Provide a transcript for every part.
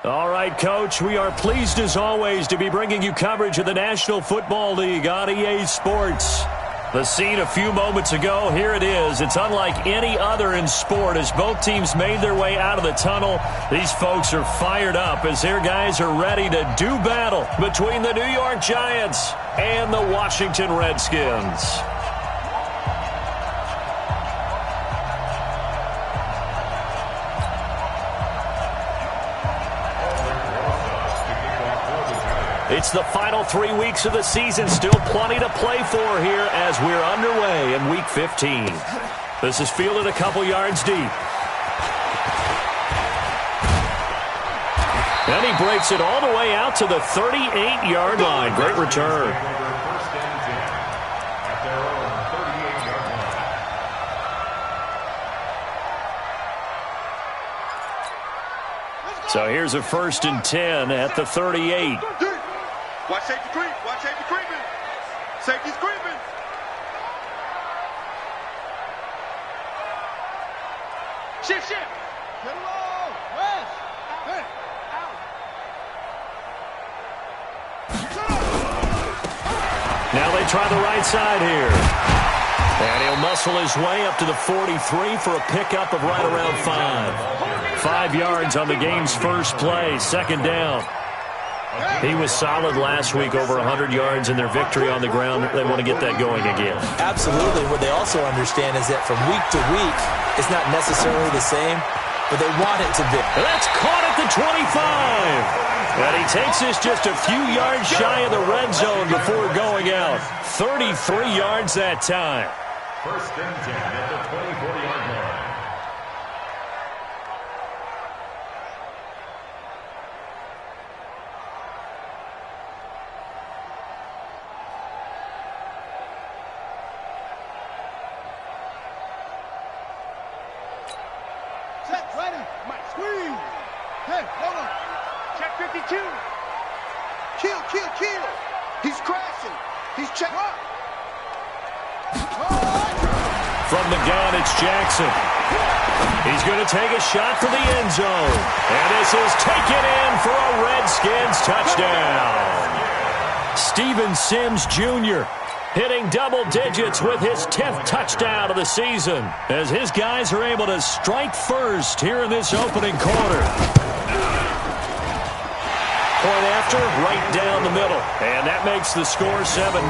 All right, Coach, we are pleased as always to be bringing you coverage of the National Football League on EA Sports. The scene a few moments ago, here it is. It's unlike any other in sport as both teams made their way out of the tunnel. These folks are fired up as their guys are ready to do battle between the New York Giants and the Washington Redskins. It's the final 3 weeks of the season. Still plenty to play for here as we're underway in Week 15. This is fielded a couple yards deep. And he breaks it all the way out to the 38-yard line. Great return. So here's a 1st and 10 at the 38. Watch safety creep. Watch safety creeping. Safety's creeping. Shift. Get along. West. Hey. Out. Now they try the right side here. And he'll muscle his way up to the 43 for a pickup of right around 5. 5 yards on the game's first play. 2nd down. He was solid last week, over 100 yards in their victory on the ground. They want to get that going again. Absolutely. What they also understand is that from week to week, it's not necessarily the same, but they want it to be. That's caught at the 25. And he takes this just a few yards shy of the red zone before going out. 33 yards that time. 1st and 10 at the 24-yard line. Kill. He's crashing. He's checked up. From the gun, it's Jackson. He's going to take a shot for the end zone. And this is taken in for a Redskins touchdown. Steven Sims Jr. hitting double digits with his 10th touchdown of the season as his guys are able to strike first here in this opening quarter. Point after, right down the middle. And that makes the score 7-0.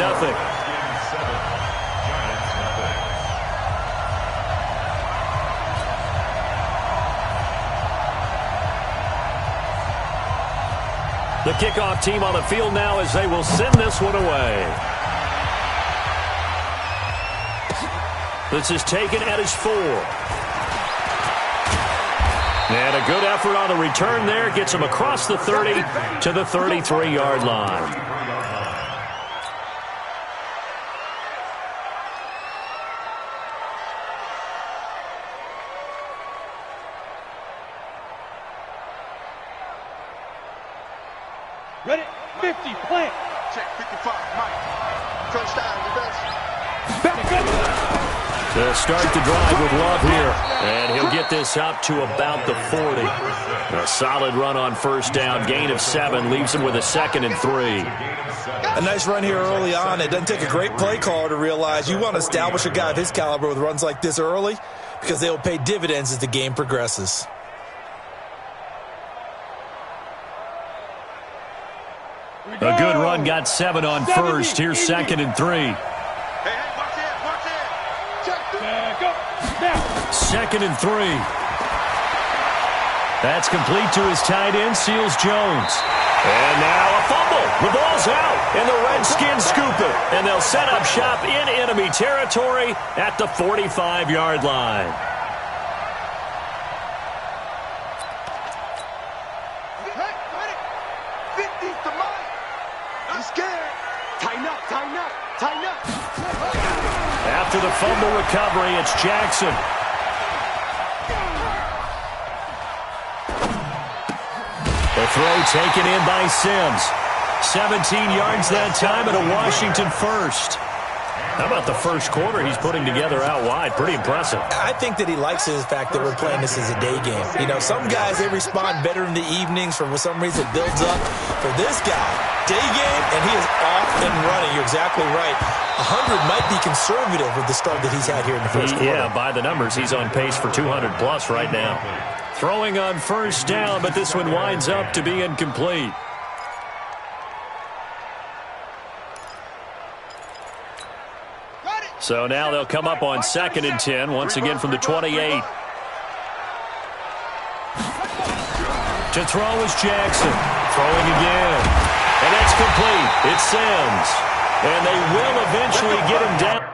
The kickoff team on the field now as they will send this one away. This is taken at his 4. And a good effort on the return there. Gets him across the 30 to the 33-yard line. Ready? 50, plant. Check 55, Mike. First down, reverse. Back up. They'll start the drive with Love here. And he'll get this up to about the 40. A solid run on 1st down. Gain of 7 leaves him with a 2nd and 3. A nice run here early on. It doesn't take a great play caller to realize you want to establish a guy of his caliber with runs like this early because they will pay dividends as the game progresses. A good run, got 7 on 1st. Here's 2nd and 3. Watch it. Go. 2nd and 3. That's complete to his tight end, Seals Jones. And now a fumble. The ball's out, and the Redskins scoop it. And they'll set up shop in enemy territory at the 45-yard line. Tighten up. After the fumble recovery, it's Jackson. The throw taken in by Sims. 17 yards that time and a Washington first. How about the first quarter he's putting together out wide? Pretty impressive. I think that he likes the fact that we're playing this as a day game. You know, some guys, they respond better in the evenings. For some reason, it builds up. For this guy, day game, and he is off and running. You're exactly right. 100 might be conservative with the start that he's had here in the first quarter. Yeah, by the numbers, he's on pace for 200-plus right now. Throwing on first down, but this one winds up to be incomplete. So now they'll come up on 2nd and 10, once again from the 28. To throw is Jackson. Throwing again. And that's complete. It's Sims. And they will eventually get him down.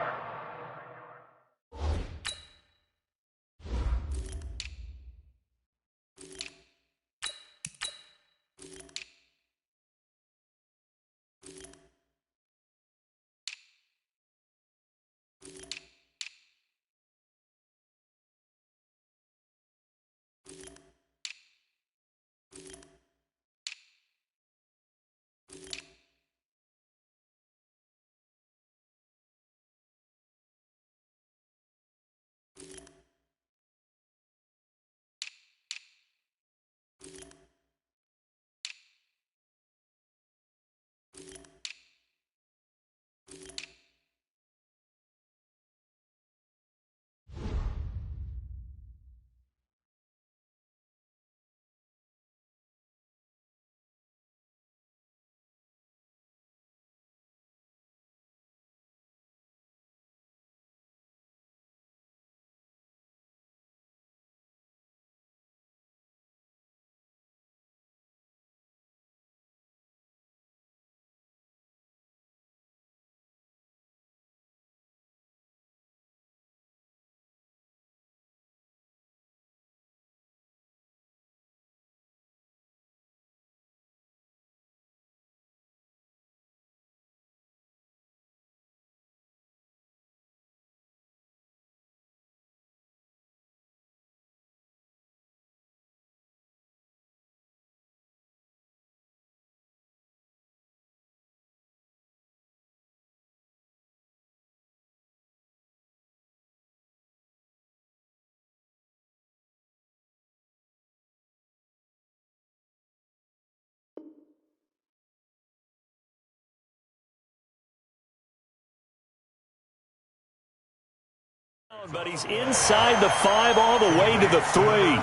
But he's inside the 5 all the way to the 3.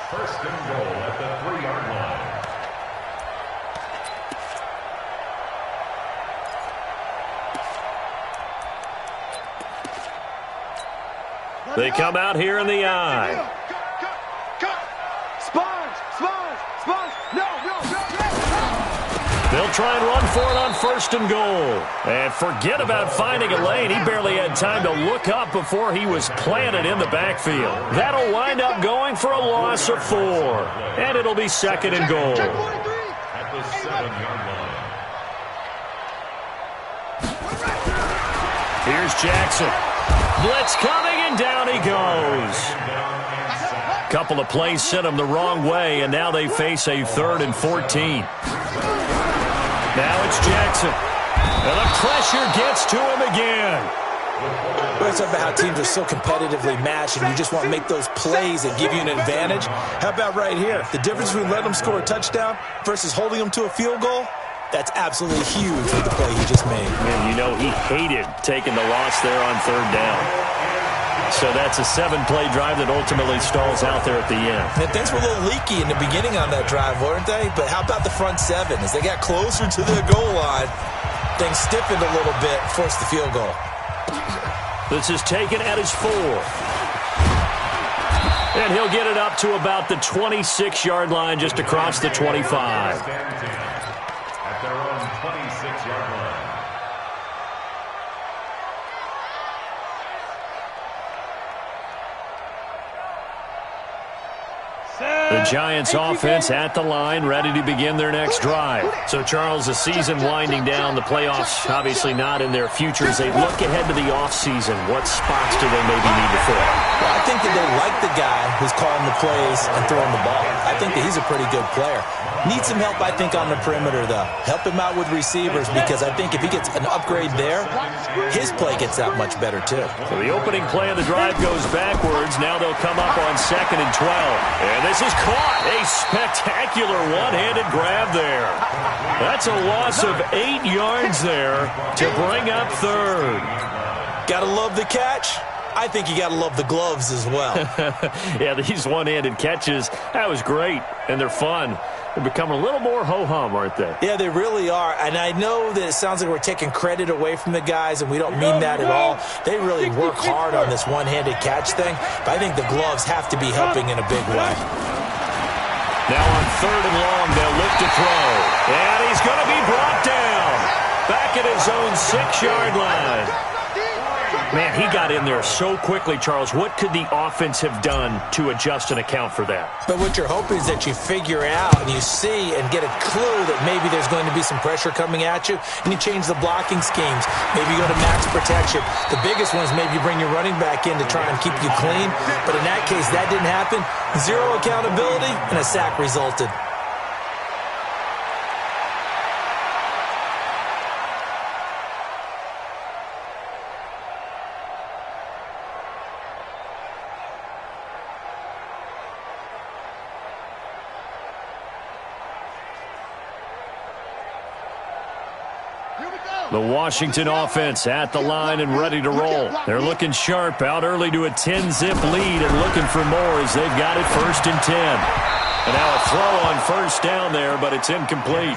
1st and goal at the 3-yard line. They come out here in the I. They'll try and run for it on 1st and goal. And forget about finding a lane. He barely had time to look up before he was planted in the backfield. That'll wind up going for a loss of 4. And it'll be 2nd and goal. At the 7-yard line. Here's Jackson. Blitz coming, and down he goes. Couple of plays sent him the wrong way, and now they face a 3rd and 14. Now it's Jackson. And the pressure gets to him again. Well, it's about how teams are so competitively matched, and you just want to make those plays that give you an advantage. How about right here? The difference between letting them score a touchdown versus holding them to a field goal, that's absolutely huge with the play he just made. And you know he hated taking the loss there on 3rd down. So that's a 7-play drive that ultimately stalls out there at the end. And things were a little leaky in the beginning on that drive, weren't they? But how about the front 7? As they got closer to the goal line, things stiffened a little bit, forced the field goal. This is taken at his 4. And he'll get it up to about the 26-yard line, just across the 25. At their own 26-yard line. The Giants offense at the line, ready to begin their next drive. So, Charles, the season winding down, the playoffs obviously not in their future. As they look ahead to the offseason, what spots do they maybe need to fill? Well, I think that they like the guy who's calling the plays and throwing the ball. I think that he's a pretty good player. Needs some help, I think, on the perimeter, though. Help him out with receivers, because I think if he gets an upgrade there, his play gets that much better, too. So the opening play of the drive goes backwards. Now they'll come up on 2nd and 12. And this is caught. A spectacular one-handed grab there. That's a loss of 8 yards there to bring up 3rd. Gotta love the catch. I think you gotta love the gloves as well. Yeah, these one-handed catches, that was great, and they're fun. They're becoming a little more ho-hum, aren't they? Yeah, they really are. And I know that it sounds like we're taking credit away from the guys, and we don't mean that at all. They really work hard on this one-handed catch thing, but I think the gloves have to be helping in a big way. Now on 3rd and long, they'll look to throw. And he's going to be brought down. Back at his own 6-yard line. Man, he got in there so quickly, Charles. What could the offense have done to adjust and account for that? But what you're hoping is that you figure out and you see and get a clue that maybe there's going to be some pressure coming at you, and you change the blocking schemes. Maybe you go to max protection. The biggest one is maybe you bring your running back in to try and keep you clean. But in that case, that didn't happen. 0 accountability, and a sack resulted. The Washington offense at the line and ready to roll. They're looking sharp, out early to a 10-zip lead and looking for more as they've got it 1st and 10. And now a throw on 1st down there, but it's incomplete.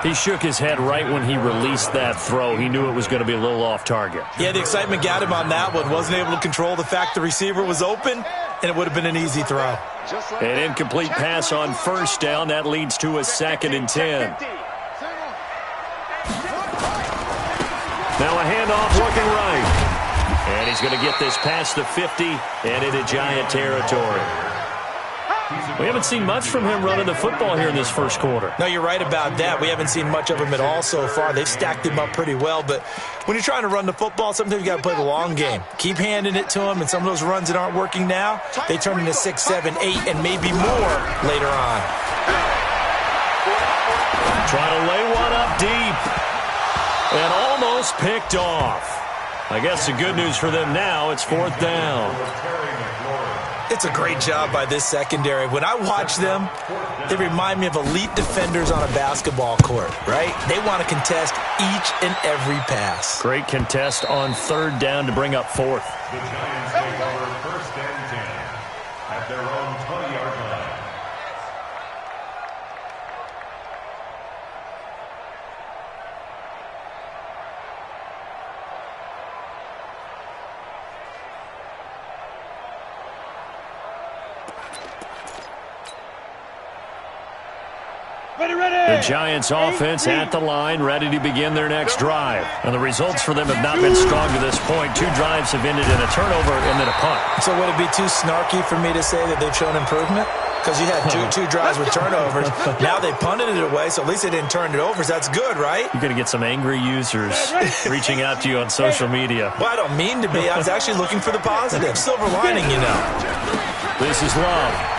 He shook his head right when he released that throw. He knew it was going to be a little off target. Yeah, the excitement got him on that one. Wasn't able to control the fact the receiver was open, and it would have been an easy throw. An incomplete pass on 1st down. That leads to a 2nd and 10. Now a handoff looking right. And he's going to get this past the 50 and into Giant territory. We haven't seen much from him running the football here in this 1st quarter. No, you're right about that. We haven't seen much of him at all so far. They've stacked him up pretty well. But when you're trying to run the football, sometimes you got to play the long game. Keep handing it to him, and some of those runs that aren't working now, they turn into 6, 7, 8, and maybe more later on. Trying to lay one up deep. And almost picked off. I guess the good news for them now, it's 4th down. It's a great job by this secondary. When I watch them, they remind me of elite defenders on a basketball court, right? They want to contest each and every pass. Great contest on 3rd down to bring up 4th. The Giants take over 1st and 10 at their own 20-yard line. The Giants offense at the line, ready to begin their next drive. And the results for them have not been strong to this point. 2 drives have ended in a turnover and then a punt. So would it be too snarky for me to say that they've shown improvement? Because you had two drives with turnovers. Now they punted it away, so at least they didn't turn it over. So that's good, right? You're going to get some angry users reaching out to you on social media. Well, I don't mean to be. I was actually looking for the positive. Silver lining, you know. This is Love.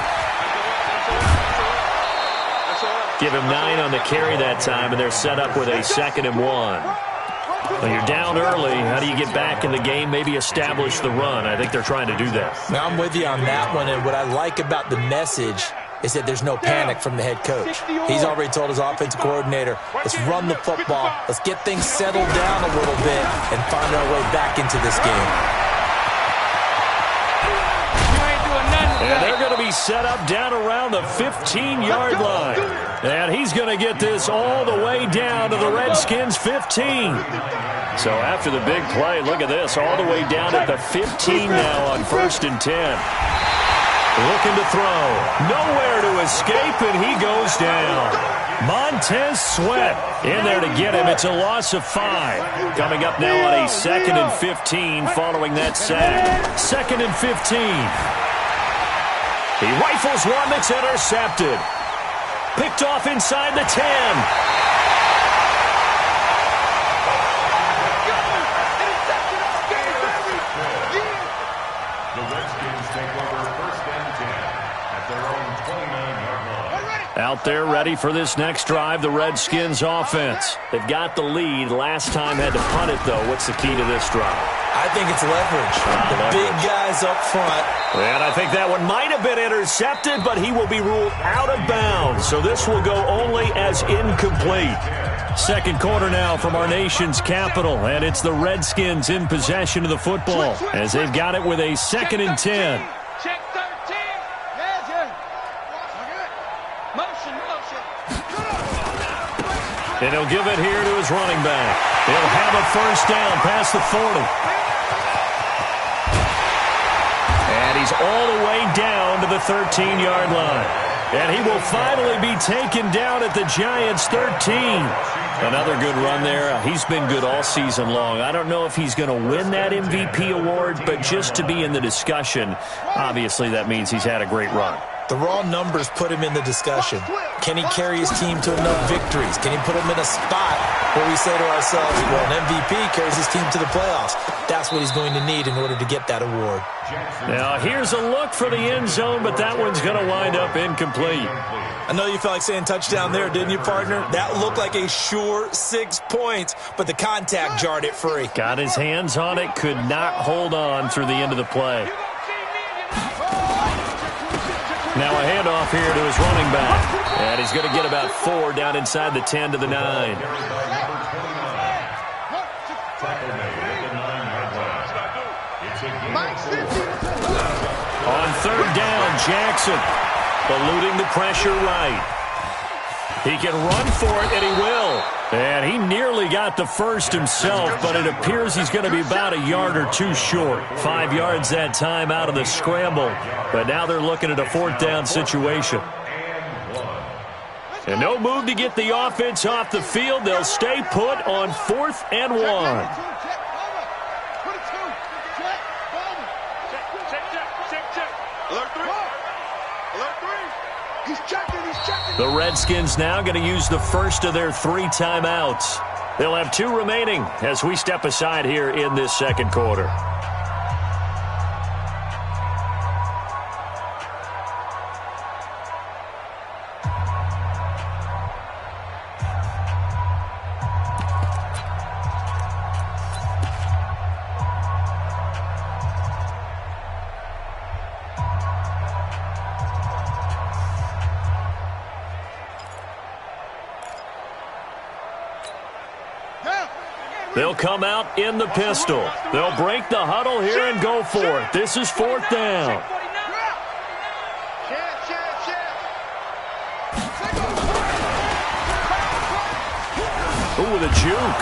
Give him 9 on the carry that time, and they're set up with a 2nd and 1. Well, you're down early. How do you get back in the game, maybe establish the run? I think they're trying to do that. Now, I'm with you on that one, and what I like about the message is that there's no panic from the head coach. He's already told his offensive coordinator, let's run the football, let's get things settled down a little bit, and find our way back into this game. And they're going to be set up down around the 15-yard line. And he's going to get this all the way down to the Redskins' 15. So after the big play, look at this, all the way down at the 15 now on 1st and 10. Looking to throw. Nowhere to escape, and he goes down. Montez Sweat in there to get him. It's a loss of 5. Coming up now on a 2nd and 15 following that sack. 2nd and 15. He rifles one that's intercepted. Picked off inside the 10. The Redskins take over first and 10 at their own 29-yard line. Out there ready for this next drive, the Redskins offense. They've got the lead. Last time had to punt it, though. What's the key to this drive? I think it's leverage. The big guys up front. And I think that one might have been intercepted, but he will be ruled out of bounds. So this will go only as incomplete. Second quarter now from our nation's capital, and it's the Redskins in possession of the football as they've got it with a 2nd and 10. Check 13. Motion. And he'll give it here to his running back. He'll have a first down past the 40. And he's all the way down to the 13-yard line. And he will finally be taken down at the Giants' 13. Another good run there. He's been good all season long. I don't know if he's going to win that MVP award, but just to be in the discussion, obviously that means he's had a great run. The raw numbers put him in the discussion. Can he carry his team to enough victories? Can he put him in a spot where we say to ourselves, well, an MVP carries his team to the playoffs. That's what he's going to need in order to get that award. Now, here's a look for the end zone, but that one's going to wind up incomplete. I know you felt like saying touchdown there, didn't you, partner? That looked like a sure 6 points, but the contact jarred it free. Got his hands on it, could not hold on through the end of the play. Now a handoff here to his running back. And he's going to get about 4 down inside the 10 to the 9. On 3rd down, Jackson eluding the pressure right. He can run for it, and he will. And he nearly got the first himself, but it appears he's going to be about a yard or 2 short. 5 yards that time out of the scramble. But now they're looking at a 4th down situation. And no move to get the offense off the field. They'll stay put on 4th and 1. The Redskins now going to use the first of their 3 timeouts. They'll have 2 remaining as we step aside here in this second quarter. They'll come out in the pistol. They'll break the huddle here and go for it. This is 4th down. Ooh, with a juke.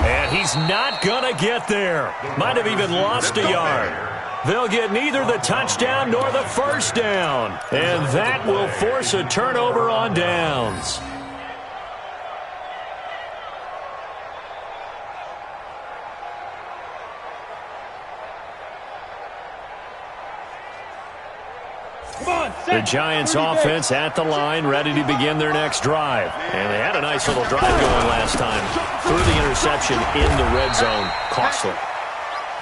And he's not going to get there. Might have even lost a yard. They'll get neither the touchdown nor the first down. And that will force a turnover on downs. The Giants offense at the line, ready to begin their next drive. And they had a nice little drive going last time. Threw the interception in the red zone. Costly.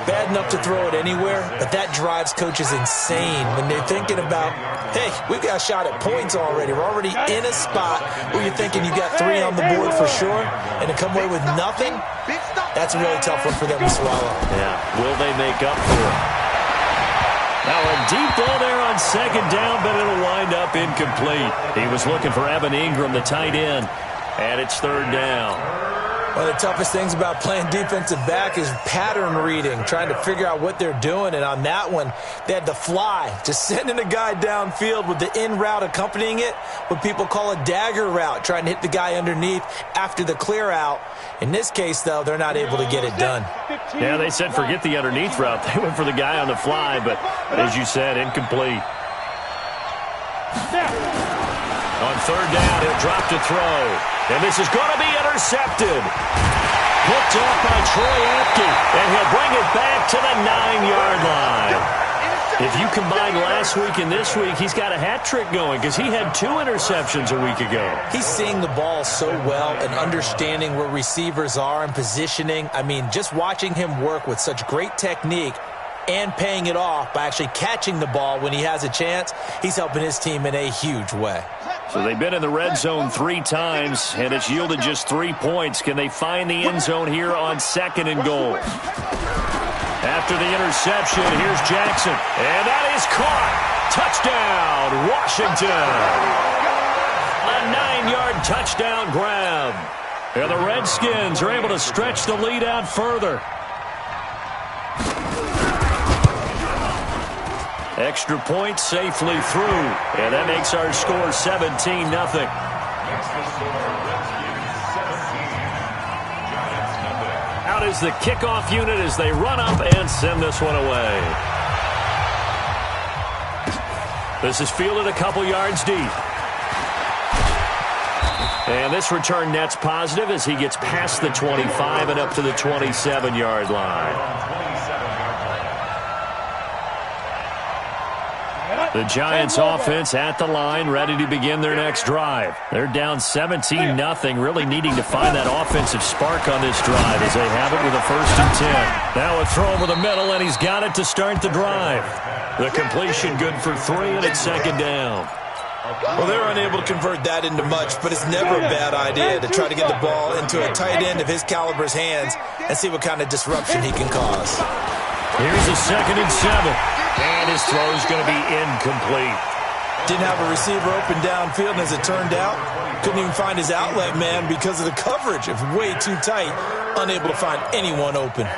Bad enough to throw it anywhere, but that drives coaches insane when they're thinking about, hey, we've got a shot at points already. We're already in a spot where you're thinking you got 3 on the board for sure, and to come away with nothing, that's a really tough one for them to swallow. Yeah, will they make up for it? Now a deep ball there on 2nd down, but it'll wind up incomplete. He was looking for Evan Ingram, the tight end, and it's 3rd down. One of the toughest things about playing defensive back is pattern reading, trying to figure out what they're doing. And on that one, they had the fly, just sending a guy downfield with the in route accompanying it, what people call a dagger route, trying to hit the guy underneath after the clear out. In this case, though, they're not able to get it done. Yeah, they said forget the underneath route. They went for the guy on the fly, but as you said, incomplete. On 3rd down, he'll drop to throw. And this is going to be intercepted. Picked off by Troy Apke. And he'll bring it back to the 9-yard line. If you combine last week and this week, he's got a hat trick going because he had 2 interceptions a week ago. He's seeing the ball so well and understanding where receivers are and positioning. I mean, just watching him work with such great technique and paying it off by actually catching the ball when he has a chance, he's helping his team in a huge way. So they've been in the red zone 3 times, and it's yielded just 3 points. Can they find the end zone here on 2nd and goal? After the interception, here's Jackson. And that is caught. Touchdown, Washington. A 9-yard touchdown grab. And the Redskins are able to stretch the lead out further. Extra point safely through. And that makes our score 17-0. Out is the kickoff unit as they run up and send this one away. This is fielded a couple yards deep. And this return net's positive as he gets past the 25 and up to the 27-yard line. The Giants offense at the line, ready to begin their next drive. They're down 17-0, really needing to find that offensive spark on this drive as they have it with a 1st and 10. Now a throw over the middle, and he's got it to start the drive. The completion good for 3, and it's 2nd down. Well, they're unable to convert that into much, but it's never a bad idea to try to get the ball into a tight end of his caliber's hands and see what kind of disruption he can cause. Here's a 2nd and 7. And his throw is going to be incomplete. Didn't have a receiver open downfield, and as it turned out, couldn't even find his outlet man because of the coverage. It was way too tight, unable to find anyone open.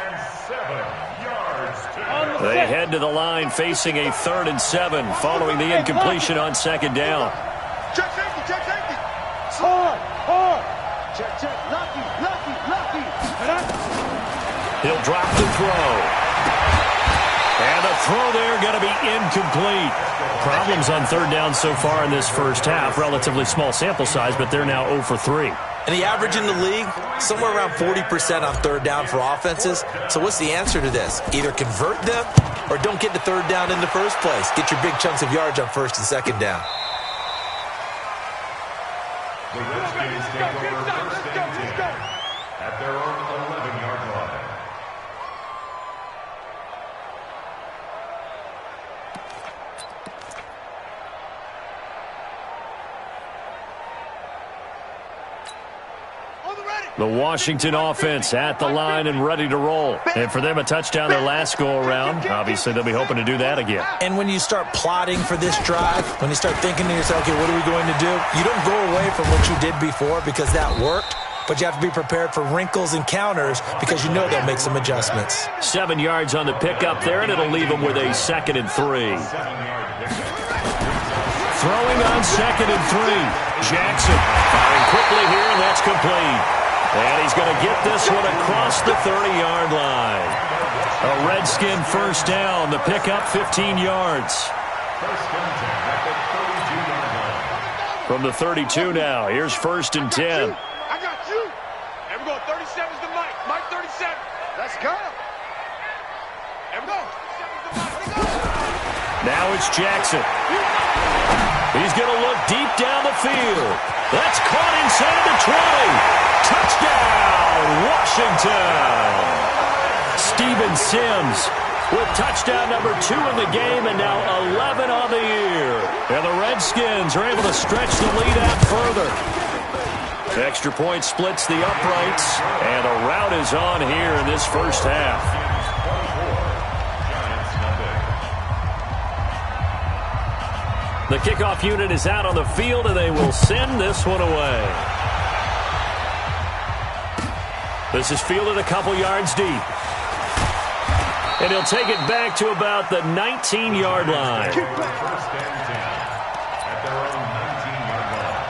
They head to the line facing a 3rd and 7 following the incompletion on 2nd down. Check safety, check safety. Hard. Check. Lucky. He'll drop the throw. And the throw there going to be incomplete. Problems on 3rd down so far in this first half. Relatively small sample size, but they're now 0 for 3. And the average in the league, somewhere around 40% on 3rd down for offenses. So what's the answer to this? Either convert them or don't get to 3rd down in the first place. Get your big chunks of yards on 1st and 2nd down. The Redskins take over 1st and 10 at their own 11-yard line. The Washington offense at the line and ready to roll. And for them, a touchdown their last go-around. Obviously, they'll be hoping to do that again. And when you start plotting for this drive, when you start thinking to yourself, okay, what are we going to do? You don't go away from what you did before because that worked, but you have to be prepared for wrinkles and counters because you know they'll make some adjustments. 7 yards on the pickup there, and it'll leave them with a 2nd and 3. Throwing on 2nd and 3. Jackson firing quickly here, and that's complete. And he's going to get this one across the 30-yard line. A Redskin 1st down. The pickup 15 yards. From the 32 now, here's 1st and 10. I got you. And we're going 37's to Mike. Mike 37. Let's go. And we go. 37's to Mike. Now it's Jackson. He's going to look deep down the field. That's caught inside the 20. Touchdown, Washington. Steven Sims with touchdown number 2 in the game and now 11 on the year. And the Redskins are able to stretch the lead out further. The extra point splits the uprights, and a rout is on here in this first half. The kickoff unit is out on the field, and they will send this one away. This is fielded a couple yards deep. And he'll take it back to about the 19-yard line. 1st and 10 at their own 19-yard line.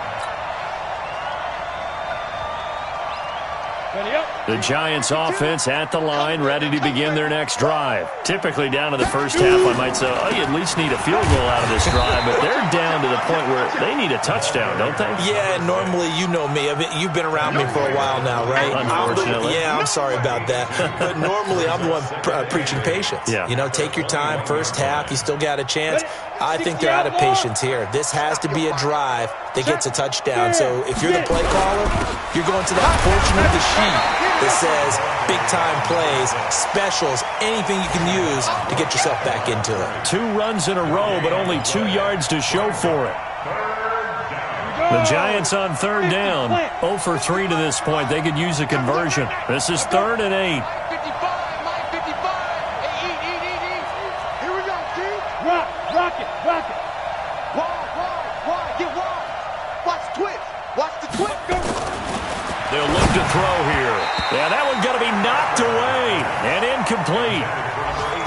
The Giants offense at the line, ready to begin their next drive. Typically down to the first half, I might say, oh, you at least need a field goal out of this drive, but they're down to the point where they need a touchdown, don't they? Yeah, normally, you know me. I mean, you've been around me for a while now, right? Unfortunately. I'm sorry about that. But normally, I'm the one preaching patience. Yeah. You know, take your time. First half, you still got a chance. I think they're out of patience here. This has to be a drive that gets a touchdown. So if you're the play caller, you're going to that portion of the sheet that says big-time plays, specials, anything you can use to get yourself back into it. 2 runs in a row, but only 2 yards to show for it. The Giants on third down, 0 for 3 to this point. They could use a conversion. This is 3rd and 8. 55, Mike 55. Hey, eat. Here we go, Steve. Rock it. Wide, get wide. Watch the twist. Watch the twist. Go. They'll look to throw here. Yeah, that one's going to be knocked away and incomplete.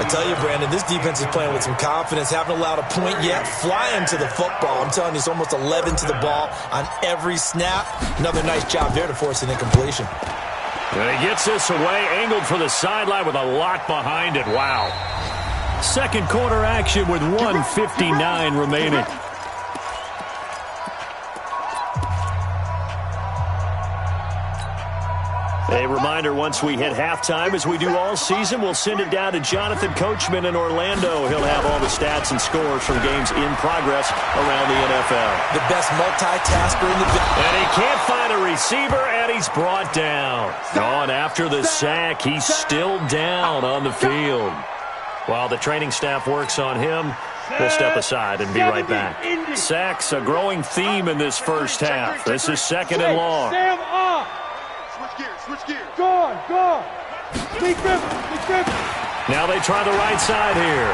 I tell you, Brandon, this defense is playing with some confidence. Haven't allowed a point yet. Flying to the football. I'm telling you, it's almost 11 to the ball on every snap. Another nice job there to force an incompletion. And he gets this away, angled for the sideline with a lot behind it. Wow. Second quarter action with 1:59 remaining. A reminder, once we hit halftime, as we do all season, we'll send it down to Jonathan Coachman in Orlando. He'll have all the stats and scores from games in progress around the NFL. The best multitasker in the business. And he can't find a receiver, and he's brought down. Gone after the sack. He's still down on the field. While the training staff works on him, we'll step aside and be right back. Sacks, a growing theme in this first half. This is 2nd and long. Switch gears. Go on. Big grip. Now they try the right side here.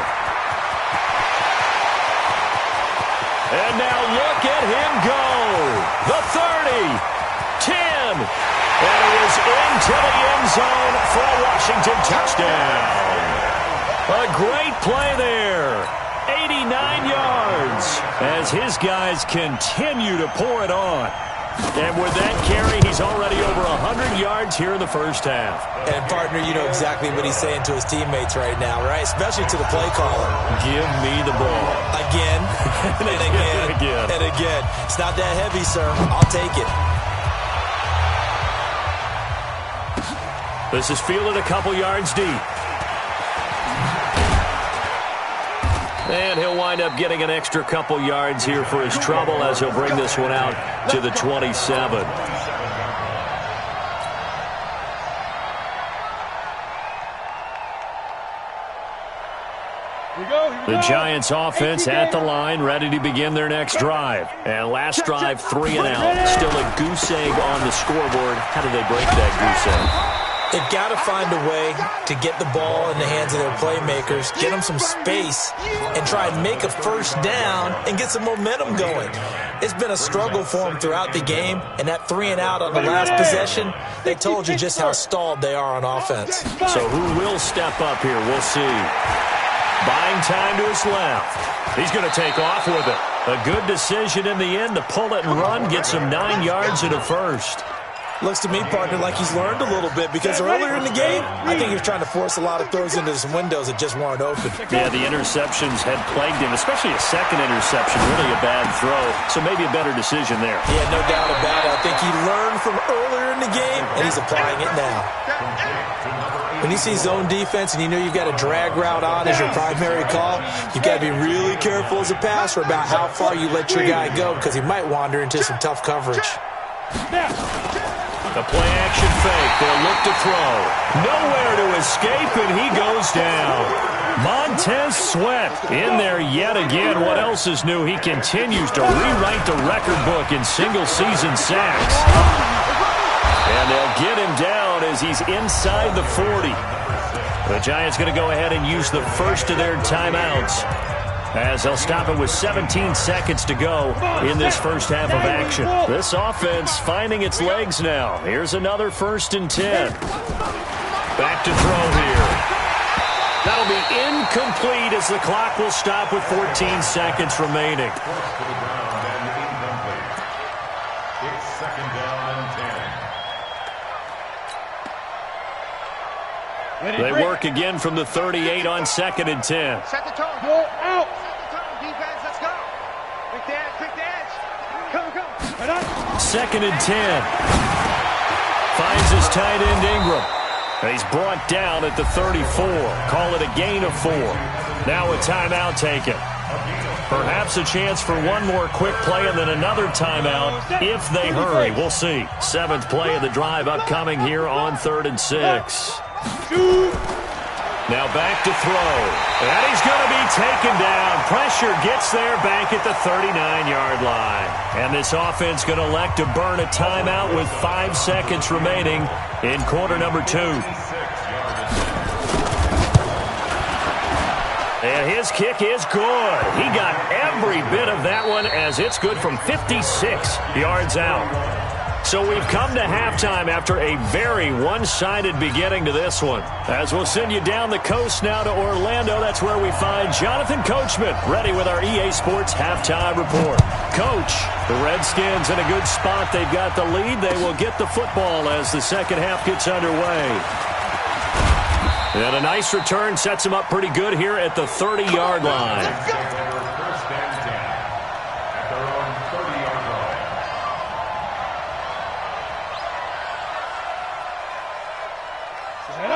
And now look at him go. The 30, 10, and he is into the end zone for a Washington touchdown. A great play there. 89 yards as his guys continue to pour it on. And with that carry, he's already over 100 yards here in the first half. And, partner, you know exactly what he's saying to his teammates right now, right? Especially to the play caller. Give me the ball. Again, and again. It's not that heavy, sir. I'll take it. This is fielded a couple yards deep. And he'll wind up getting an extra couple yards here for his trouble as he'll bring this one out to the 27. The Giants offense at the line, ready to begin their next drive. And last drive, 3 and out. Still a goose egg on the scoreboard. How do they break that goose egg? They've got to find a way to get the ball in the hands of their playmakers, get them some space, and try and make a first down and get some momentum going. It's been a struggle for them throughout the game, and that 3 and out on the last possession, they told you just how stalled they are on offense. So who will step up here? We'll see. Buying time to his left. He's going to take off with it. A good decision in the end to pull it and run, get some 9 yards and a first. Looks to me, partner, like he's learned a little bit because earlier in the game, I think he was trying to force a lot of throws into some windows that just weren't open. Yeah, the interceptions had plagued him, especially a second interception, really a bad throw. So maybe a better decision there. Yeah, no doubt about it. I think he learned from earlier in the game, and he's applying it now. When you see zone defense and you know you've got a drag route on as your primary call, you've got to be really careful as a passer about how far you let your guy go because he might wander into some tough coverage. The play-action fake. They'll look to throw. Nowhere to escape, and he goes down. Montez Sweat in there yet again. What else is new? He continues to rewrite the record book in single-season sacks. And they'll get him down as he's inside the 40. The Giants going to go ahead and use the first of their timeouts, as they'll stop it with 17 seconds to go in this first half of action. This offense finding its legs now. Here's another 1st and 10. Back to throw here. That'll be incomplete as the clock will stop with 14 seconds remaining. It's 2nd down and 10. They work again from the 38 on 2nd and 10. Set the tone. Go out. Set the tone. Defense, let's go. Quick the edge, quick the edge. Come. 2nd and 10. Finds his tight end Ingram. And he's brought down at the 34. Call it a gain of 4. Now a timeout taken. Perhaps a chance for one more quick play and then another timeout if they hurry. We'll see. 7th play of the drive upcoming here on 3rd and 6. Now back to throw. And he's going to be taken down. Pressure gets there back at the 39-yard line. And this offense going to elect to burn a timeout with 5 seconds remaining in quarter number 2. And his kick is good. He got every bit of that one as it's good from 56 yards out. So we've come to halftime after a very one-sided beginning to this one. As we'll send you down the coast now to Orlando, that's where we find Jonathan Coachman ready with our EA Sports Halftime Report. Coach, the Redskins in a good spot. They've got the lead. They will get the football as the second half gets underway. And a nice return sets him up pretty good here at the 30-yard line. First and 10 at their own 30-yard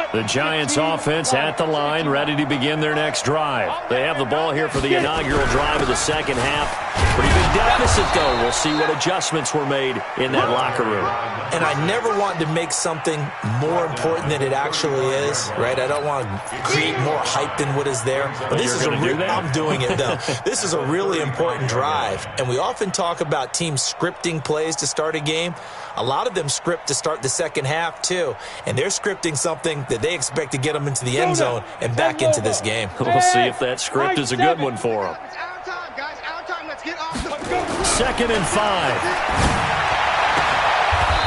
line. The Giants offense at the line, ready to begin their next drive. They have the ball here for the inaugural drive of the second half. Pretty big deficit, though. We'll see what adjustments were made in that locker room. And I never want to make something more important than it actually is, right? I don't want to create more hype than what is there. But this is I'm doing it, though. This is a really important drive. And we often talk about teams scripting plays to start a game. A lot of them script to start the second half, too. And they're scripting something that they expect to get them into the end zone and back into this game. We'll see if that script is a good one for them. It's our time, guys. Our time. Let's get off the 2nd and 5.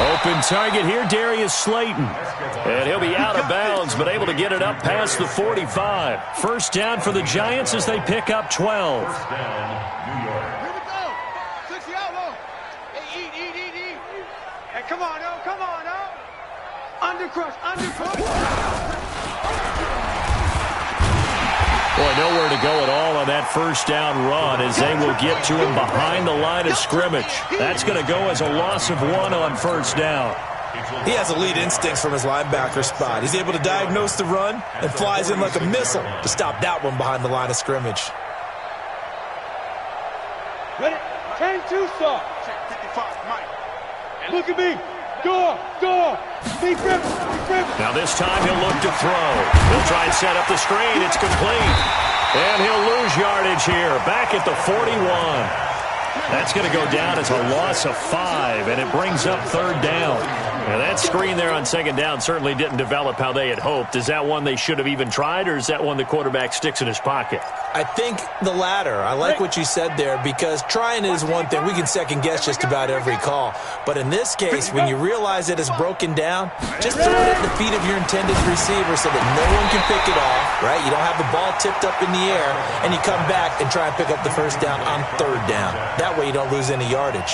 Open target here, Darius Slayton. And he'll be out of bounds, but able to get it up past the 45. First down for the Giants as they pick up 12. First down, New York. Here we go. 60 out low. Hey, eat. Hey, come on, oh. Undercrush. Boy, nowhere to go at all on that first down run as they will get to him behind the line of scrimmage. That's going to go as a loss of 1 on first down. He has elite instincts from his linebacker spot. He's able to diagnose the run and flies in like a missile to stop that one behind the line of scrimmage. Ready? Chain 2 stop. Check 55, Mike. Look at me. Door. Be gripped. Now this time he'll look to throw. He'll try and set up the screen. It's complete. And he'll lose yardage here. Back at the 41. That's going to go down as a loss of 5, and it brings up 3rd down. Now that screen there on 2nd down certainly didn't develop how they had hoped. Is that one they should have even tried, or is that one the quarterback sticks in his pocket? I think the latter. I like what you said there, because trying is one thing. We can second-guess just about every call. But in this case, when you realize it is broken down, just throw it at the feet of your intended receiver so that no one can pick it off, right? You don't have the ball tipped up in the air, and you come back and try and pick up the first down on 3rd down. That way you don't lose any yardage.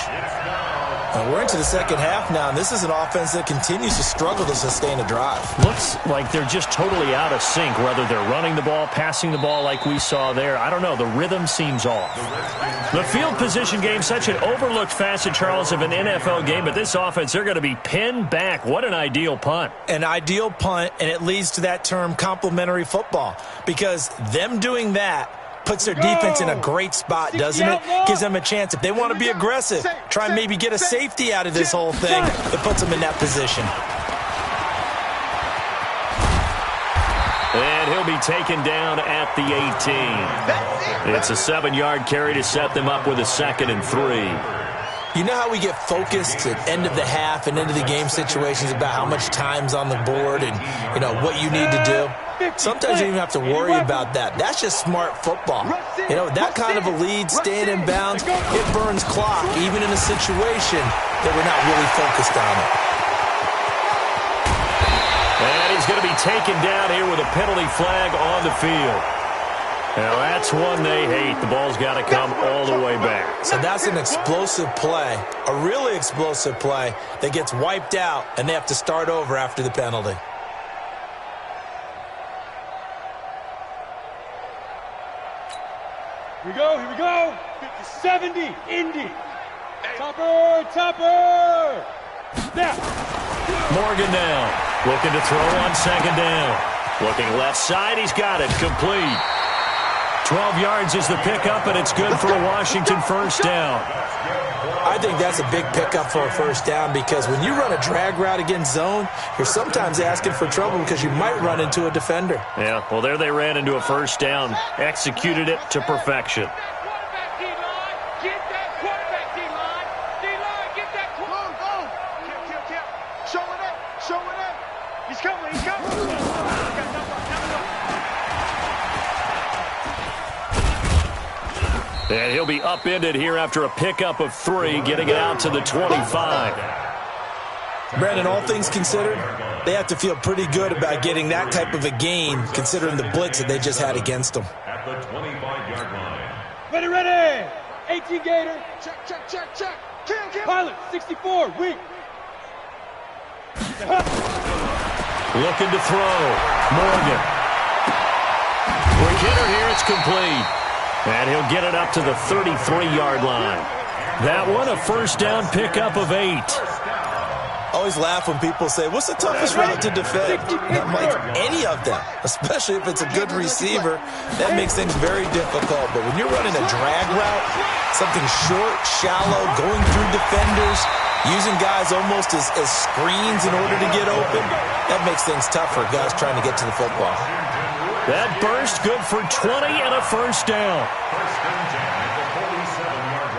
We're into the second half now, and this is an offense that continues to struggle to sustain a drive. Looks like they're just totally out of sync, whether they're running the ball, passing the ball like we saw there. I don't know. The rhythm seems off. The field position game, such an overlooked facet, Charles, of an NFL game, but this offense, they're going to be pinned back. What an ideal punt. An ideal punt, and it leads to that term complementary football, because them doing that puts their defense in a great spot, doesn't it? Gives them a chance. If they want to be aggressive, try and maybe get a safety out of this whole thing, it puts them in that position. And he'll be taken down at the 18. It's a 7-yard carry to set them up with a 2nd and 3. You know how we get focused at end of the half and end of the game situations about how much time's on the board and, you know, what you need to do? Sometimes you don't even have to worry about that. That's just smart football. You know, that kind of a lead, staying in bounds, it burns clock, even in a situation that we're not really focused on it. And he's going to be taken down here with a penalty flag on the field. Now, that's one they hate. The ball's got to come all the way back. So that's an explosive play, a really explosive play that gets wiped out, and they have to start over after the penalty. Here we go, here we go. 50-70, Indy. Topper, topper. Now. Morgan now, looking to throw on second down. Looking left side, he's got it, complete. 12 yards is the pickup, and it's good for a Washington first down. I think that's a big pickup for a first down because when you run a drag route against zone, you're sometimes asking for trouble because you might run into a defender. Yeah, well, there they ran into a first down, executed it to perfection. He's coming, he's coming. And he'll be upended here after a pickup of 3, getting it out to the 25. Brandon, all things considered, they have to feel pretty good about getting that type of a gain considering the blitz that they just had against them. At the 25-yard line. Ready, ready. 18 Gator. Check, check, check, check. Kill. Pilot, 64, weak. Looking to throw. Morgan. Quick hitter here, it's complete. And he'll get it up to the 33-yard line. That one, a first down pickup of 8. Always laugh when people say, what's the toughest route to defend? And I'm like, any of them, especially if it's a good receiver. That makes things very difficult. But when you're running a drag route, something short, shallow, going through defenders, using guys almost as screens in order to get open, that makes things tough for guys trying to get to the football. That burst good for 20 and a first down. First and 10 at the 47-yard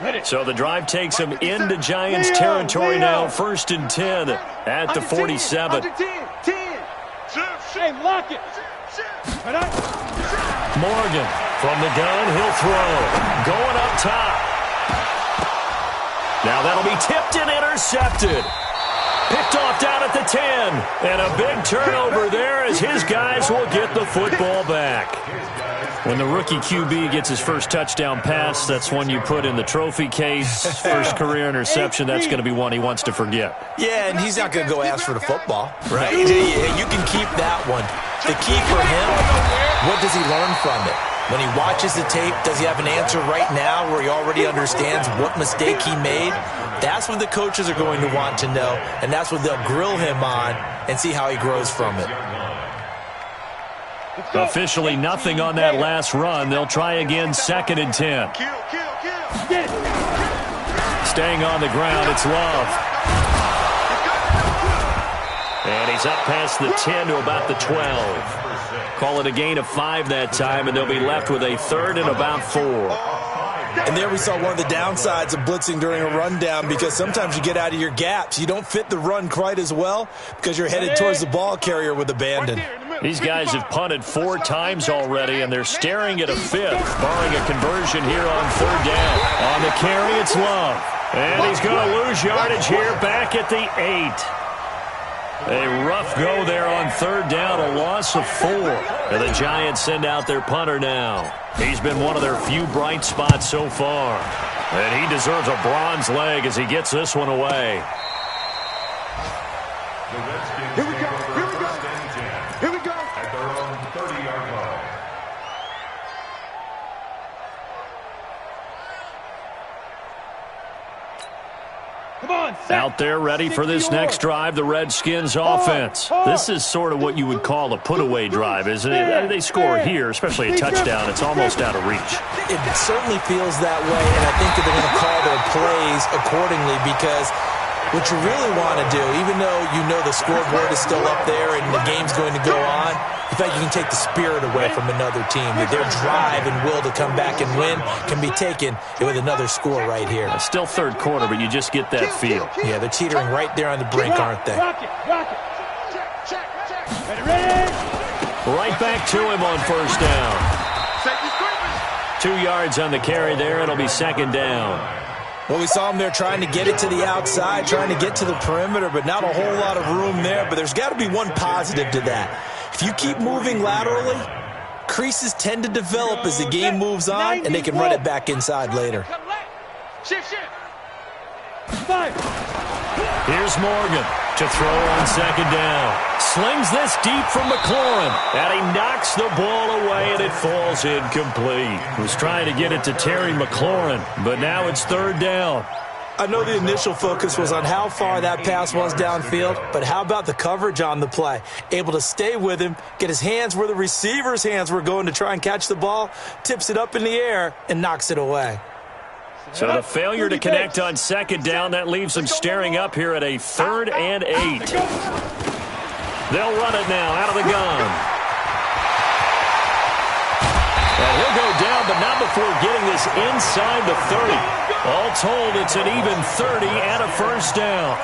line. Ready. So the drive takes him into Giants territory now. First and 10 at the 47. Under 10. Hey, lock it. Morgan from the gun, he'll throw. Going up top. Now that'll be tipped and intercepted. Picked off down at the 10. And a big turnover there as his guys will get the football back. When the rookie QB gets his first touchdown pass, that's one you put in the trophy case. First career interception, that's going to be one he wants to forget. Yeah, and he's not going to go ask for the football, right? You can keep that one. The key for him, what does he learn from it? When he watches the tape, does he have an answer right now where he already understands what mistake he made? That's what the coaches are going to want to know, and that's what they'll grill him on and see how he grows from it. Officially nothing on that last run. They'll try again, second and 10. Staying on the ground, it's Love. And he's up past the 10 to about the 12. Call it a gain of 5 that time, and they'll be left with a third and about 4. And there we saw one of the downsides of blitzing during a rundown because sometimes you get out of your gaps. You don't fit the run quite as well because you're headed towards the ball carrier with abandon. These guys have punted 4 times already, and they're staring at a 5th, barring a conversion here on third down. On the carry, it's Love. And he's going to lose yardage here back at the 8. A rough go there on third down, a loss of 4. And the Giants send out their punter now. He's been one of their few bright spots so far. And he deserves a bronze leg as he gets this one away. The Redskins Here we go, take over here we go. first and 10 Here we go. at their own 30-yard line. Come on, set. Out there ready for this next drive, the Redskins offense. This is sort of what you would call a put-away drive, isn't it? They score here, especially a touchdown. It's almost out of reach. It certainly feels that way, and I think that they're going to call their plays accordingly because what you really want to do, even though you know the scoreboard is still up there and the game's going to go on, in fact, you can take the spirit away from another team. Their drive and will to come back and win can be taken with another score right here. It's still third quarter, but you just get that feel. Yeah, they're teetering right there on the brink, aren't they? Rock it. Check. Ready. Right back to him on first down. Safety 2 yards on the carry there. It'll be second down. Well, we saw them there trying to get it to the outside, trying to get to the perimeter, but not a whole lot of room there. But there's got to be one positive to that. If you keep moving laterally, creases tend to develop as the game moves on, and they can run it back inside later. Shift. 5. Here's Morgan to throw on second down. Slings this deep from McLaurin, and he knocks the ball away, and it falls incomplete. Was trying to get it to Terry McLaurin, but now it's third down. I know the initial focus was on how far that pass was downfield, but how about the coverage on the play? Able to stay with him, get his hands where the receiver's hands were going to try and catch the ball, tips it up in the air, and knocks it away. So the failure to connect on second down, that leaves them staring up here at a 3rd and 8. They'll run it now out of the gun. And he'll go down, but not before getting this inside the 30. All told, it's an even 30 and a first down.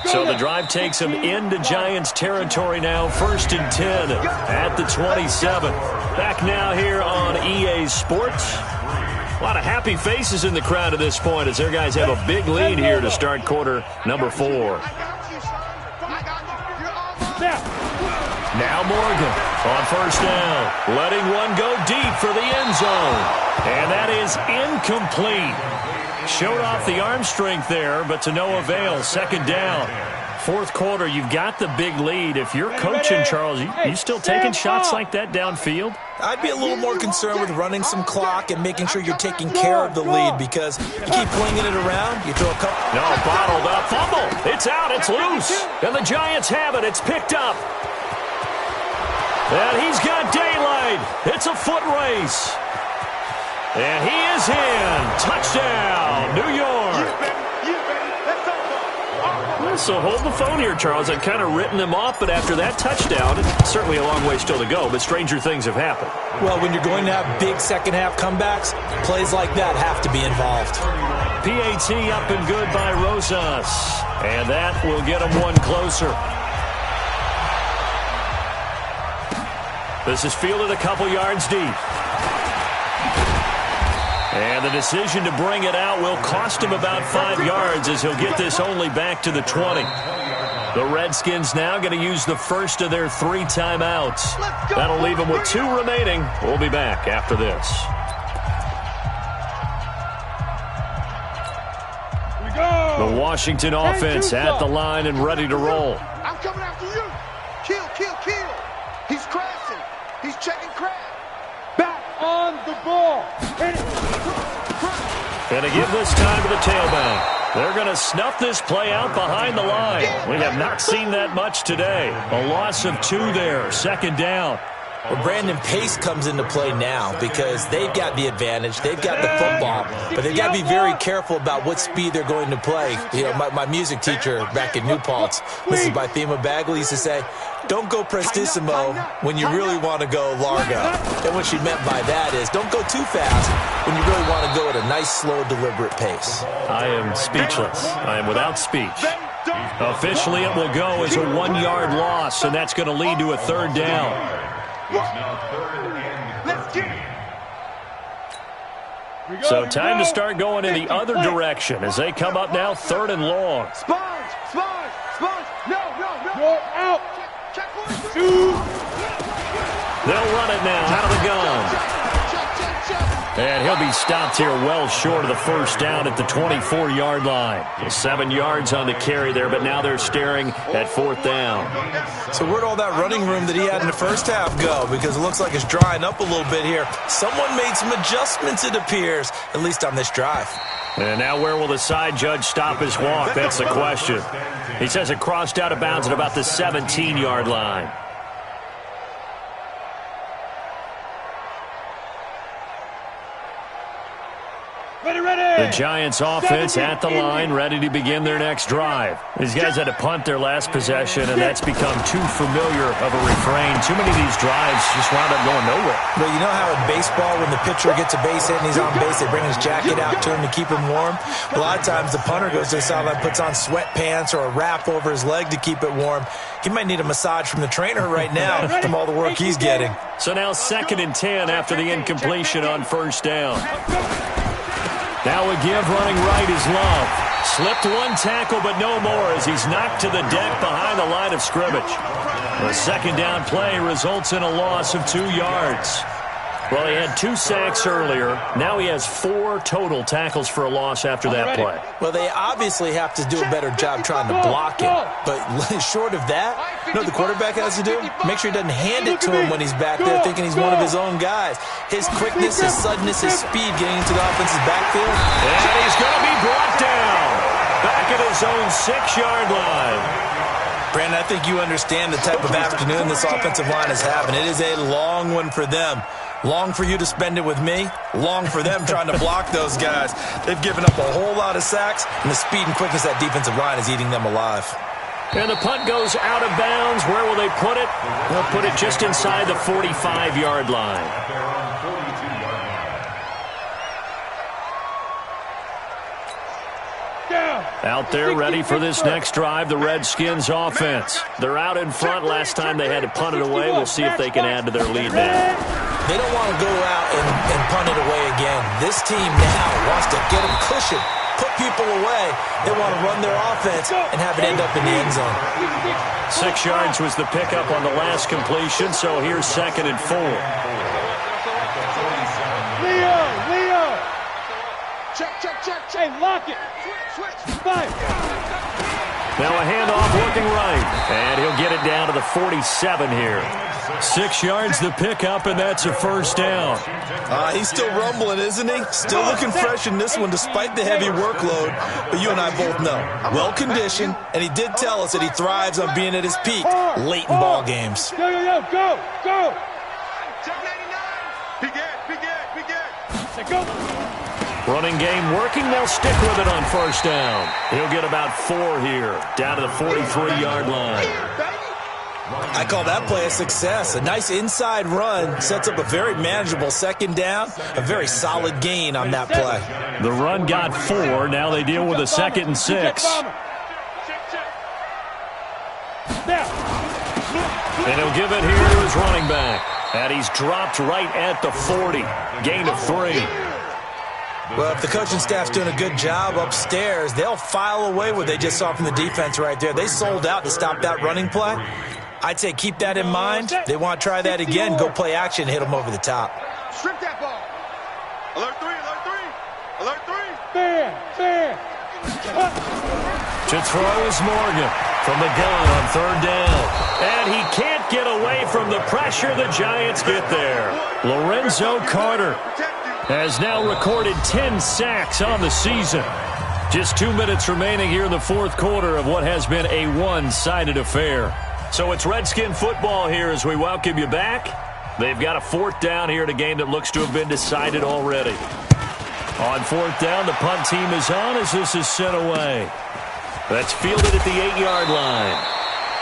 So the drive takes him into Giants territory now, 1st and 10 at the 27. Back now here on EA Sports. A lot of happy faces in the crowd at this point as their guys have a big lead here to start quarter number 4. Now Morgan on first down, letting one go deep for the end zone. And that is incomplete. Showed off the arm strength there, but to no avail. Second down. 4th quarter, you've got the big lead. If you're coaching, Charles, you still taking shots like that downfield? I'd be a little more concerned with running some clock and making sure you're taking care of the lead, because you keep flinging it around, you throw a couple. No, bottled up. Fumble. It's out. It's loose. And the Giants have it. It's picked up. And he's got daylight. It's a foot race. And he is in. Touchdown, New York. So hold the phone here, Charles. I'd kind of written them off, but after that touchdown, it's certainly a long way still to go, but stranger things have happened. Well, when you're going to have big second-half comebacks, plays like that have to be involved. PAT up and good by Rosas. And that will get him one closer. This is fielded a couple yards deep. And the decision to bring it out will cost him about 5 yards as he'll get this only back to the 20. The Redskins now going to use the first of their 3 timeouts. That'll leave them with 2 remaining. We'll be back after this. The Washington offense at the line and ready to roll. I'm coming after you. Kill, kill, kill. He's crashing. He's checking crash. Back on the ball. Hit it. And to give this time to the tailback. They're going to snuff this play out behind the line. We have not seen that much today. A loss of 2 there. Second down. Well, Brandon, pace comes into play now because they've got the advantage. They've got the football, but they've got to be very careful about what speed they're going to play. You know, my music teacher back in New Paltz, this is by Thema Bagley, used to say, don't go prestissimo when you really want to go largo. And what she meant by that is don't go too fast when you really want to go at a nice, slow, deliberate pace. I am speechless. I am without speech. Officially, it will go as a 1-yard loss, and that's going to lead to a 3rd down. So time to start going in the other direction as they come up now 3rd and long. Sponge, sponge, sponge. No, no, no. You're out. Check point. 2. They'll run it now out of the gun. And he'll be stopped here well short of the first down at the 24-yard line. 7 yards on the carry there, but now they're staring at 4th down. So where'd all that running room that he had in the first half go? Because it looks like it's drying up a little bit here. Someone made some adjustments, it appears, at least on this drive. And now where will the side judge stop his walk? That's the question. He says it crossed out of bounds at about the 17-yard line. The Giants offense at the line, ready to begin their next drive. These guys had to punt their last possession, and that's become too familiar of a refrain. Too many of these drives just wound up going nowhere. Well, you know how in baseball, when the pitcher gets a base hit and he's on base, they bring his jacket out to him to keep him warm? A lot of times the punter goes to the sideline, puts on sweatpants or a wrap over his leg to keep it warm. He might need a massage from the trainer right now from all the work he's getting. So now 2nd and 10 after the incompletion on first down. Now a give running right is Love. Slipped 1 tackle, but no more as he's knocked to the deck behind the line of scrimmage. The 2nd down play results in a loss of 2 yards. Well, he had 2 sacks earlier. Now he has 4 total tackles for a loss after that play. Well, they obviously have to do a better job trying to block him. But short of that, you know what the quarterback has to do? Make sure he doesn't hand it to him when he's back there thinking he's one of his own guys. His quickness, his suddenness, his speed getting into the offense's backfield. And he's going to be brought down. Back at his own 6-yard line. Brandon, I think you understand the type of afternoon this offensive line is having. It is a long one for them. Long for you to spend it with me. Long for them trying to block those guys. They've given up a whole lot of sacks, and the speed and quickness of that defensive line is eating them alive. And the punt goes out of bounds. Where will they put it? They'll put it just inside the 45-yard line. Out there ready for this next drive, the Redskins offense. They're out in front. Last time they had to punt it away. We'll see if they can add to their lead now. They don't want to go out and punt it away again. This team now wants to get them cushion, put people away. They want to run their offense and have it end up in the end zone. 6 yards was the pickup on the last completion, so here's 2nd and 4. Leo! Check. Hey, lock it. Switch. 5. Now a handoff working right, and he'll get it down to the 47 here. 6 yards the pickup, and that's a first down. He's still rumbling, isn't he? Still looking fresh in this one despite the heavy workload. But you and I both know, well-conditioned, and he did tell us that he thrives on being at his peak late in ball games. Go! Check 99. Be good. Go. Running game working. They'll stick with it on first down. He'll get about 4 here, down to the 43-yard line. I call that play a success. A nice inside run sets up a very manageable 2nd down, a very solid gain on that play. The run got 4. Now they deal with a 2nd and 6. And he'll give it here to his running back. And he's dropped right at the 40. Gain of 3. Well, if the coaching staff's doing a good job upstairs, they'll file away what they just saw from the defense right there. They sold out to stop that running play. I'd say keep that in mind. They want to try that again, go play action, hit them over the top. Strip that ball. Alert 3. Fair. To throw is Morgan from the gun on 3rd down. And he can't get away from the pressure. The Giants get there. Lorenzo Carter has now recorded 10 sacks on the season. Just 2 minutes remaining here in the 4th quarter of what has been a one-sided affair. So it's Redskin football here as we welcome you back. They've got a 4th down here in a game that looks to have been decided already. On 4th down, the punt team is on as this is sent away. That's fielded at the 8-yard line.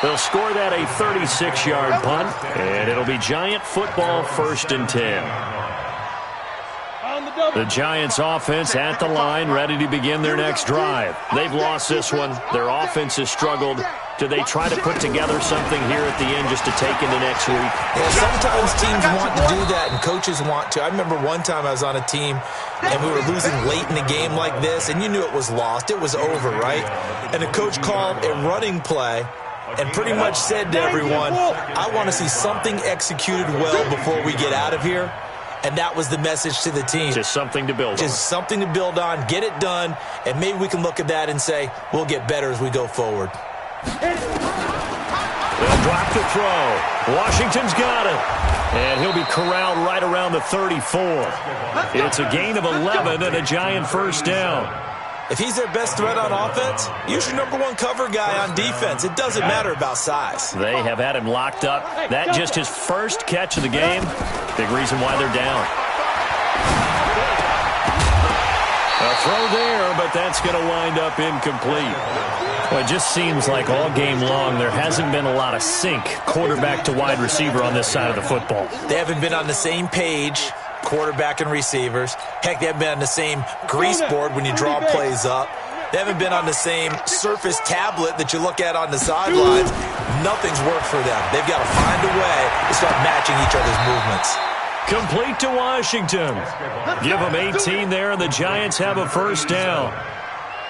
They'll score that a 36-yard punt, and it'll be Giant football 1st and 10. The Giants offense at the line, ready to begin their next drive. They've lost this one. Their offense has struggled. Do they try to put together something here at the end just to take into next week? Yeah, sometimes teams want to do that and coaches want to. I remember one time I was on a team and we were losing late in a game like this, and you knew it was lost. It was over, right? And the coach called a running play and pretty much said to everyone, I want to see something executed well before we get out of here. And that was the message to the team. Just something to build on. Just something to build on, get it done, and maybe we can look at that and say, we'll get better as we go forward. They'll drop the throw. Washington's got it. And he'll be corralled right around the 34. It's a gain of 11 and a Giant first down. If he's their best threat on offense, use your #1 cover guy on defense. It doesn't matter about size. They have had him locked up. That just his first catch of the game. Big reason why they're down. A throw there, but that's going to wind up incomplete. Well, it just seems like all game long there hasn't been a lot of sync quarterback to wide receiver on this side of the football. They haven't been on the same page, quarterback and receivers. Heck, they haven't been on the same grease board when you draw plays up. They haven't been on the same surface tablet that you look at on the sidelines. Nothing's worked for them. They've got to find a way to start matching each other's movements. Complete to Washington. Give them 18 there, and the Giants have a first down.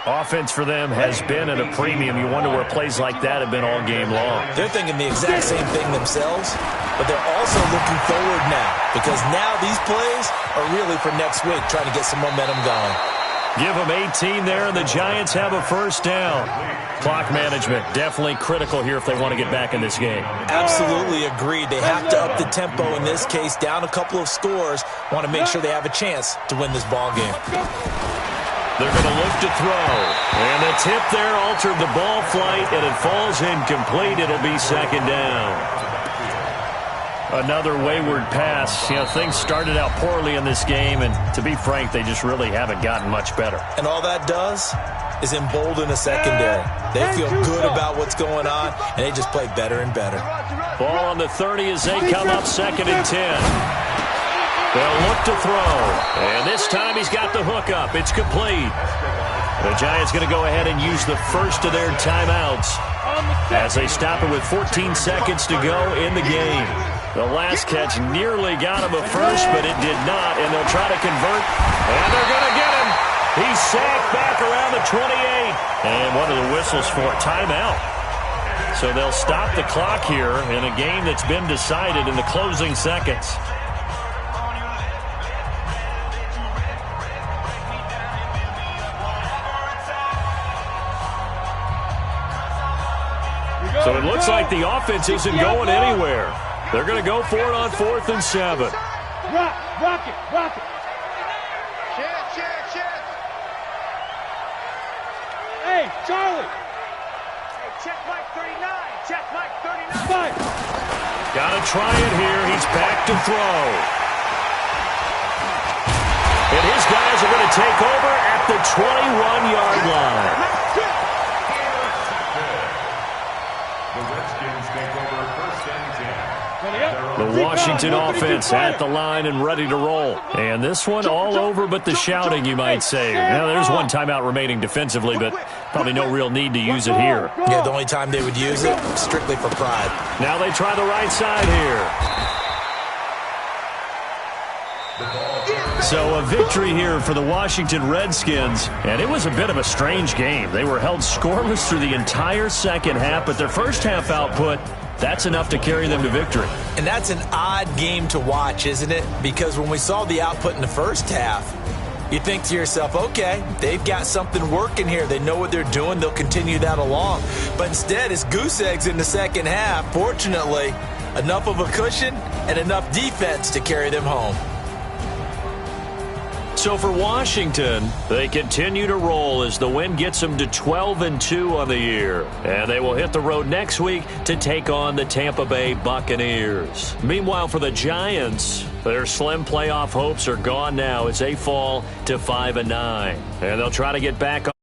Offense for them has been at a premium. You wonder where plays like that have been all game long. They're thinking the exact same thing themselves. but they're also looking forward now because now these plays are really for next week, trying to get some momentum going. Give them 18 there, and the Giants have a first down. Clock management, definitely critical here if they want to get back in this game. Absolutely agreed. They have to up the tempo in this case, down a couple of scores. Want to make sure they have a chance to win this ball game. They're going to look to throw. And the tip there altered the ball flight, and it falls incomplete. It'll be second down. Another wayward pass. You know, things started out poorly in this game, and to be frank, they just really haven't gotten much better. And all that does is embolden the secondary. They feel good about what's going on, and they just play better and better. Ball on the 30 as they come up 2nd and 10. They'll look to throw. And this time he's got the hook up. It's complete. The Giants going to go ahead and use the first of their timeouts as they stop it with 14 seconds to go in the game. The last catch nearly got him a first, but it did not, and they'll try to convert, and they're going to get him. He's sacked back around the 28, and one of the whistles for a timeout. So they'll stop the clock here in a game that's been decided in the closing seconds. So it looks like the offense isn't going anywhere. They're going to go for it on 4th and 7. Rock it. Chance. Hey, Charlie. Hey, check Mike 39. Check Mike 39. Five. Got to try it here. He's back to throw. And his guys are going to take over at the 21-yard line. The Washington offense at the line and ready to roll. And this one all over but the shouting, you might say. Now, there's one timeout remaining defensively, but probably no real need to use it here. Yeah, the only time they would use it, strictly for pride. Now they try the right side here. So a victory here for the Washington Redskins, and it was a bit of a strange game. They were held scoreless through the entire second half, but their first half output, that's enough to carry them to victory. And that's an odd game to watch, isn't it? Because when we saw the output in the first half, you think to yourself, okay, they've got something working here. They know what they're doing. They'll continue that along. But instead, it's goose eggs in the second half. Fortunately, enough of a cushion and enough defense to carry them home. So for Washington, they continue to roll as the win gets them to 12-2 on the year. And they will hit the road next week to take on the Tampa Bay Buccaneers. Meanwhile, for the Giants, their slim playoff hopes are gone now as they fall to 5-9. And they'll try to get back on